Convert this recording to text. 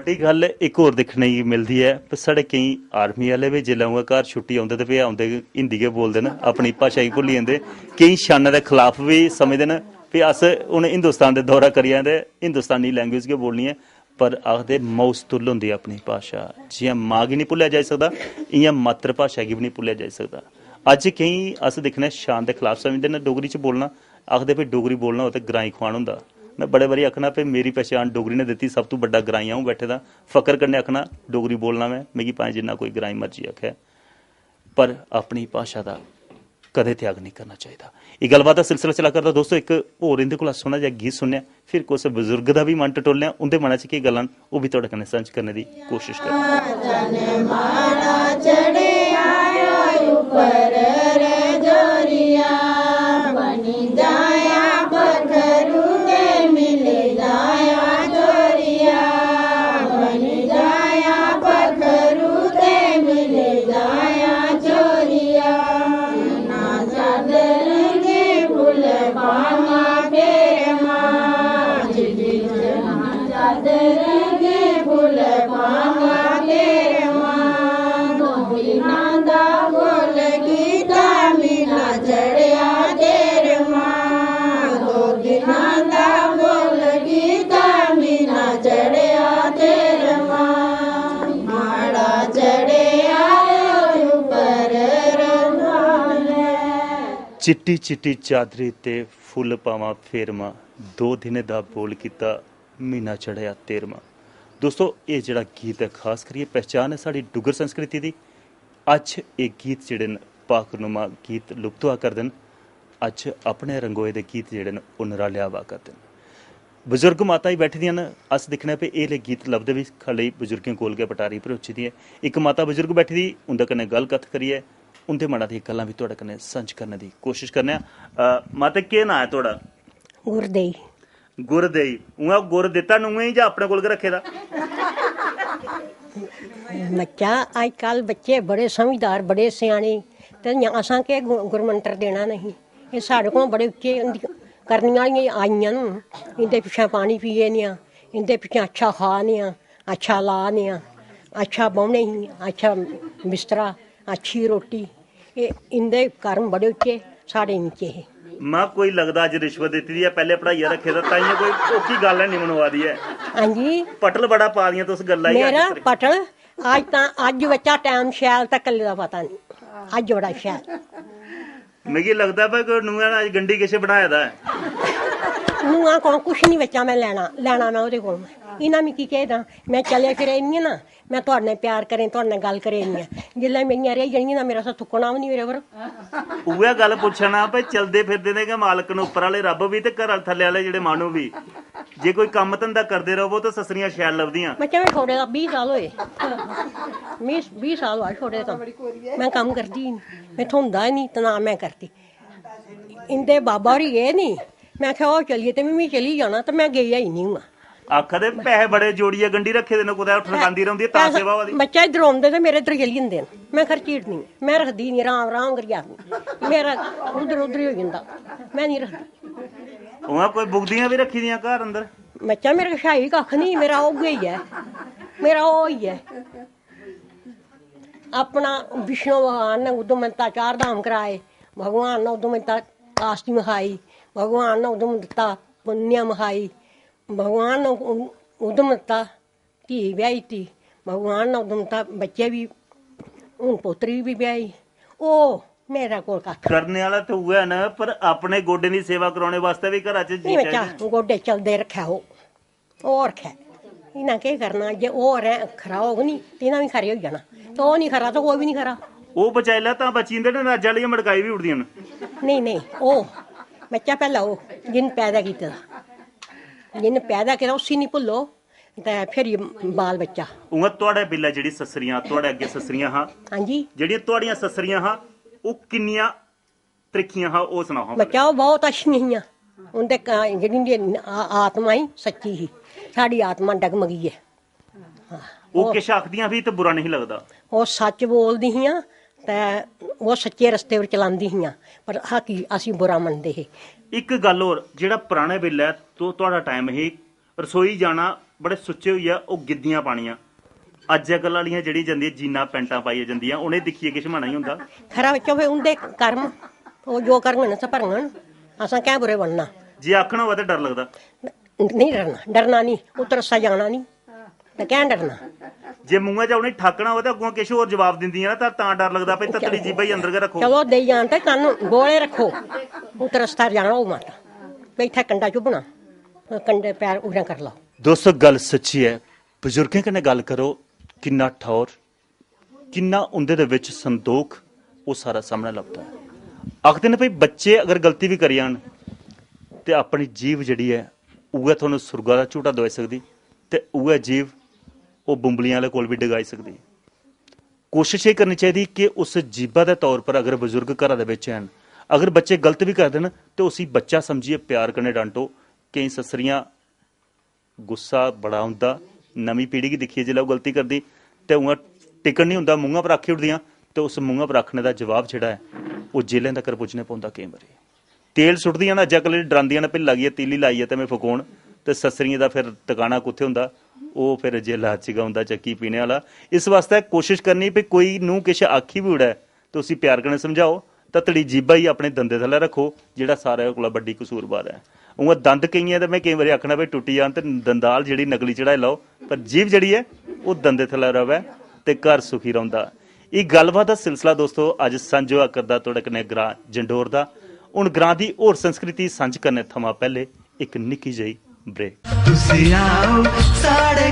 ਵੱਡੀ ਗੱਲ ਇੱਕ ਹੋਰ ਦੇਖਣ ਨੂੰ ਮਿਲਦੀ ਹੈ ਪਰ ਸਾਡੇ ਕਈ ਆਰਮੀ ਵਾਲੇ ਵੀ ਜਿੱਲੇ ਘਰ ਛੁੱਟੀ ਆਉਂਦੇ ਤੇ ਵੀ ਆਉਂਦੇ ਹਿੰਦੀ के बोलते हैं अपनी भाषा ही भुल्ली जाते कई शाना के खिलाफ भी समझते हैं भी अस हूँ हिंदुस्तान के दौरा करिए ते हिंदुस्तानी लैंग्वेज के बोलनी है पर आखते मौसतुल होंगी अपनी भाषा जियां माँ गी नहीं भुल्लिया जाई सकता इयां मातृ भाषा गी भी नहीं भुल्लिया जाई सकता अज कई अस दिखने शान के खिलाफ समझते हैं डोगरी च बोलना आखते भी डोगरी बोलना हो तो ग्राई खुआन होंदा मैं बड़े बारी आखना भी मेरी पहचान डोगरी ने दी सब तो बड़ा ग्राई आऊँ बैठे दा फकर करने आखना डोगरी बोलना मैं मिगी भाएं जिन्ना कोई ग्राई मर्जी आखे पर अपनी भाषा का कदे त्याग नहीं करना चाहिए। ये गलबात का सिलसिला चला करता दोस्तों एक होर इंदे कोला सोहना जिहा गीत सुनने फिर कुछ बजुर्ग का भी मन टटोलने उनके मन च की गल्लां वो भी तुहाडे कन्नै सांझ करने की कोशिश चिट्टी चिट्टी चादरी ते फुल पावा फेरमा 2 दिन दा बोल किता महीना चढ़िया 13वां। दोस्तों ये जड़ा गीत है खास करिए पहचान है साड़ी डुगर संस्कृति की। अज ये गीत जेड़े पाकनुमा गीत लुप्त हुआ करते हैं अज अपने रंगोए दे गीत जेड़े न नराले हुआ करते हैं। बजुर्ग माता ही बैठी दियां अस दिखने पे ये गीत लभदे भी खाली बजुर्गें कोल गए पटारी भरोची दी है एक माता बजुर्ग बैठी दी उनके कन्नै गल कथ करिए उनके मना दी गल्लां भी तुहाडे कन्नै सांझ करने की कोशिश करने माता केह् नां है तुहाडा? गुरदेई। गुरदेई उ'आं गुर दित्ता नुएं जां अपने कोल गै रखे दा? बच्चा अजकल बच्चे बड़े समझदार बड़े स्याने ते असां के गुरमंत्र देना नहीं ये साढ़े को बड़े उच्चे करने वालियां आइयां न इंदे पिछे पानी पिए ने इंदे पिछे अच्छा खाने अच्छा लाने अच्छा बौहने अच्छा बिस्तरा अच्छी रोटी ये इंदे कर्म बड़े उच्चे साढ़े नीचे है। मां कोई लगदा अज रिश्वत दित्ती दी है पहले पढ़ाइया रखे दा ताइयां कोई ओकी गल नहीं मनवा दी है। हां जी पटल बड़ा पा दियां तुस गल्ला ही मेरा पटल अज बच्चा टाइम शैल ते कल्ले दा पता नहीं अज बड़ा शैल मिगी लगदा भाई कोई नुआ अज गंडी किश बनाया दा है नुआ को कुछ नहीं बच्चा मैं लेना मैं ओदे कोल इना मिगी कहदा मैं चले फिरे नहीं ना मैं तुहाडे नाल प्यार करें तुहाडे नाल गल करें नहीं जिल्लै मेरियां रेही जानियां ना मेरा सा थुकना भी नहीं मेरे पर उहे गल पुछना भाई चलदे फिरदे ने के मालक न उपर वाले रब भी ते घर थल्ले वाले जेड़े मानू भी जे कोई काम धंधा करदे रहो तो ससरियां शैल लभदियां। बच्चा मैं छोड़े दा 20 साल होए 20 साल होए छोड़े दा मैं काम करदी मैं थोंदा नहीं तना मैं करती इंदे बाबा होरी गए नहीं मैं आख्या ओ चलिए ते मैं चली जाना ते मैं गई ही नहीं हूं आखदे पैसे बड़े जोड़िए गंडी रखे दे कुदै ठकांदी रौंदी तां सेवा होदी बच्चा इधर आंदे ते मेरे इधर चली जंदे मैं खर्चीड़नी मैं रखदी नहीं राम राम करियै आखनी मेरा उधर उधर ही हो जंदा मैं नहीं रखदी। उ'आं कोई बुगदियां भी रखी दियां घर अंदर? बच्चा मेरे शाही कख नहीं मेरा ओगे ही है मेरा ओ ही है अपना विष्णु भगवान ने उद्दमता 4 धाम कराए भगवान ने उद्दमता कास्ती मखाई भगवान ने उद्दमता पुण्य मखाई भगवान ने उद्दमता धी ब्याही थी भगवान ने उद्दमता बच्चे भी हूँ पोतरी भी ब्याही ओ मेरा कोल कख करने वाला तो हुआ ना पर अपने गोडे की सेवा कराने वास्ते भी घर च नहीं बच्चा गोडे चलते रखे हो रखे इन्हें के करना जे और खरा होग नहीं तो इन्हें भी खरे हो जाना तो वह नहीं खरा तो कोई भी नहीं खरा वो बचाई ला तां बची जंदे ने अज वाली मड़काई भी उड़दियां नहीं नहीं ओ बच्चा पहला ओ जिन पैदा कीते दा जिन पैदा किया उसी नहीं भुल्लो ते फिर बाल बच्चा उ'आं तुहाडे बिल्ला जेह्ड़ी ससरियां तुहाडे अग्गे ससरियां हां हां जी जेह्ड़ियां तुहाड़ियां ससरियां हां ओह् किन्नियां त्रिक्खियां हां ओह् सनाओ हां बच्चा ओह् बहुत अच्छियां हियां उं'दे जेह्ड़ी आत्मा ही सच्ची ही साड़ी आत्मा डगमगी है ओह् किश आखदियां भी ते बुरा नहीं लगदा ओह् सच बोलदी हियां ते ओह् सच्चे रस्ते पर चलांदी हियां पर हकी असीं बुरा मनदे हे। एक गल होर जेह्ड़ा पराने बेल्लै तुहाड़ा टाइम ही रसोई जाना ਬੜੇ ਸੁੱਚੇ ਹੋਈ ਆ ਉਹ ਗਿੱਧੀਆਂ ਪਾਣੀਆਂ ਅੱਜ ਕੱਲ੍ਹ ਵਾਲੀਆਂ ਜਿਹੜੀ ਜਾਂਦੀਆਂ ਜੀਨਾਂ ਪੈਂਟਾਂ ਪਾਈਆਂ ਜਾਂਦੀਆਂ ਉਹਨੇ ਦੇਖੀਏ ਕਿਛ ਮਾਣਾ ਹੀ ਹੁੰਦਾ ਖਰਾ ਵਿੱਚੋਂ ਫੇ ਉਹਦੇ ਕਰਮ ਉਹ ਜੋ ਕਰਨਗੇ ਸ ਭਰਨਗਣ ਅਸਾਂ ਕਿਆ ਬੁਰੇ ਬਣਨਾ ਜੇ ਆਖਣਾ ਹੋਵੇ ਤਾਂ ਡਰ ਲੱਗਦਾ ਨਹੀਂ ਡਰਨਾ ਨਹੀਂ ਉਤਰ ਰਸਾ ਜਾਣਾ ਨਹੀਂ ਤੇ ਕਹਿ ਡਰਨਾ ਜੇ ਮੂੰਹਾਂ 'ਚ ਉਹਨੇ ਠਾਕਣਾ ਹੋਵੇ ਤਾਂ ਅੱਗੋਂ ਕਿਛ ਹੋਰ ਜਵਾਬ ਦਿੰਦੀਆਂ ਨਾ ਤਾਂ ਡਰ ਲੱਗਦਾ ਪਈ ਤਤੜੀ ਜੀਭਾ ਹੀ ਅੰਦਰ ਕੇ ਰੱਖੋ ਚਲੋ ਦੇਈ ਜਾਣ ਤੇ ਕੰਨ ਗੋਲੇ ਰੱਖੋ ਉਤਰ ਰਸਤਾ ਜਾਣਾ ਉਹ ਮਾਤਾ ਬੈਠਾ ਕੰਡਾ ਚੁੱਭਣਾ ਕੰਡੇ ਪੈਰ ਉਰਾਂ ਕਰ ਲਓ ਦੋਸਤੋ ਗੱਲ ਸੱਚੀ ਹੈ ਬਜ਼ੁਰਗਾਂ ਕਨੇ ਗੱਲ ਕਰੋ ਕਿੰਨਾ ਠੌਰ ਕਿੰਨਾ ਉਹਦੇ ਦੇ ਵਿੱਚ ਸੰਦੋਖ ਉਹ ਸਾਰਾ ਸਾਹਮਣੇ ਲੱਭਦਾ ਹੈ ਆਖਦੇ ਨੇ ਭਈ ਬੱਚੇ ਅਗਰ ਗਲਤੀ ਵੀ ਕਰੀ ਜਾਣ ਤੇ ਆਪਣੀ ਜੀਭ ਜਿਹੜੀ ਹੈ ਉਹ ਤੁਹਾਨੂੰ ਸੁਰਗਾ ਦਾ ਝੂਟਾ ਦਵਾ ਸਕਦੀ ਤੇ ਉਹ ਜੀਭ ਉਹ ਬੁੰਬਲੀਆਂ ਵਾਲੇ ਕੋਲ ਵੀ ਡਗਾਈ ਸਕਦੀ ਕੋਸ਼ਿਸ਼ ਇਹ ਕਰਨੀ ਚਾਹੀਦੀ ਕਿ ਉਸ ਜੀਭਾ ਦੇ ਤੌਰ ਪਰ ਅਗਰ ਬਜ਼ੁਰਗ ਘਰਾਂ ਦੇ ਵਿੱਚ ਹਨ ਅਗਰ ਬੱਚੇ ਗਲਤ ਵੀ ਕਰ ਦੇਣ ਤੇ ਉਸੇ ਬੱਚਾ ਸਮਝੀਏ ਪਿਆਰ ਕਰਨੇ ਡਾਂਟੋ ਕਈ ਸਸਰੀਆਂ ਗੁੱਸਾ ਬੜਾ ਹੁੰਦਾ ਨਵੀਂ ਪੀੜ੍ਹੀ ਕੀ ਦੇਖੀਏ ਜੇ ਉਹ ਗਲਤੀ ਕਰਦੀ ਤੇ ਉਹ ਟਿਕਣ ਨਹੀਂ ਹੁੰਦਾ ਮੂੰਹਾਂ ਪਰ ਰੱਖੀ ਉੱਠਦੀਆਂ ਤੇ ਉਸ ਮੂੰਹਾਂ ਪਰ ਰੱਖਣੇ ਦਾ ਜਵਾਬ ਜਿਹੜਾ ਹੈ ਉਹ ਜੇਲ੍ਹਾਂ ਤੱਕ ਪੁੱਜਣੇ ਪਾਉਂਦਾ ਕਈ ਵਾਰੀ ਤੇਲ ਸੁੱਟਦੀਆਂ ਨਾ ਅੱਜ ਕੱਲ੍ਹ ਡਰਾਂਦੀਆਂ ਨੇ ਪਹਿਲਾਂ ਲੱਗੀ ਹੈ ਤੀਲੀ ਲਾਈ ਹੈ ਤੇ ਮੈਂ ਫਕਾਉਣ ਤੇ ਸਸਰੀਆਂ ਦਾ ਫਿਰ ਟਿਕਾਣਾ ਕਿੱਥੇ ਹੁੰਦਾ ਉਹ ਫਿਰ ਜੇਲ੍ਹਾਂ 'ਚ ਹੁੰਦਾ ਚੱਕੀ ਪੀਣੇ ਵਾਲਾ ਇਸ ਵਾਸਤੇ ਕੋਸ਼ਿਸ਼ ਕਰਨੀ ਵੀ ਕੋਈ ਨੂੰ ਕਿਛ ਆਖੀ ਵੀ ਉੜਾ ਤੁਸੀਂ ਪਿਆਰ ਕਰਨੇ ਸਮਝਾਓ ਤਾਂ ਤੜੀ ਜੀਭਾ ਹੀ ਆਪਣੇ ਦੰਦੇ ਥੱਲੇ ਰੱਖੋ ਜਿਹੜਾ ਸਾਰਿਆਂ ਕੋਲ ਵੱਡੀ ਕਸੂਰਵਾਰ ਹੈ ਉਹ ਦੰਦ ਕਈਆਂ ਤੇ ਮੈਂ ਕਈ ਵਾਰੀ ਆਖਣਾ ਵੀ ਟੁੱਟੀ ਜਾਣ ਤੇ ਦੰਦਾਲ ਜਿਹੜੀ ਨਕਲੀ ਚੜਾਈ ਲਾਓ ਪਰ ਜੀਭ ਜਿਹੜੀ ਹੈ ਉਹ ਦੰਦੇ ਥੱਲੇ ਰਵੇ ਤੇ ਘਰ ਸੁਖੀ ਰਹਿੰਦਾ ਇਹ ਗੱਲਬਾਤ ਦਾ ਸਿਲਸਿਲਾ ਦੋਸਤੋ ਅੱਜ ਸਾਂਝਾ ਕਰਦਾ ਤੁਹਾਡੇ ਕਨੇ ਗ੍ਰਾਂ ਜੰਡੋਰ ਦਾ ਹੁਣ ਗ੍ਰਾਂ ਦੀ ਹੋਰ ਸੰਸਕ੍ਰਿਤੀ ਸਾਂਝ ਕਰਨੇ ਥਮਾ ਪਹਿਲੇ ਇੱਕ ਨਿੱਕੀ ਜਿਹੀ ਬ੍ਰੇਕ ਤੁਸੀਂ ਆਓ ਸਾਡੇ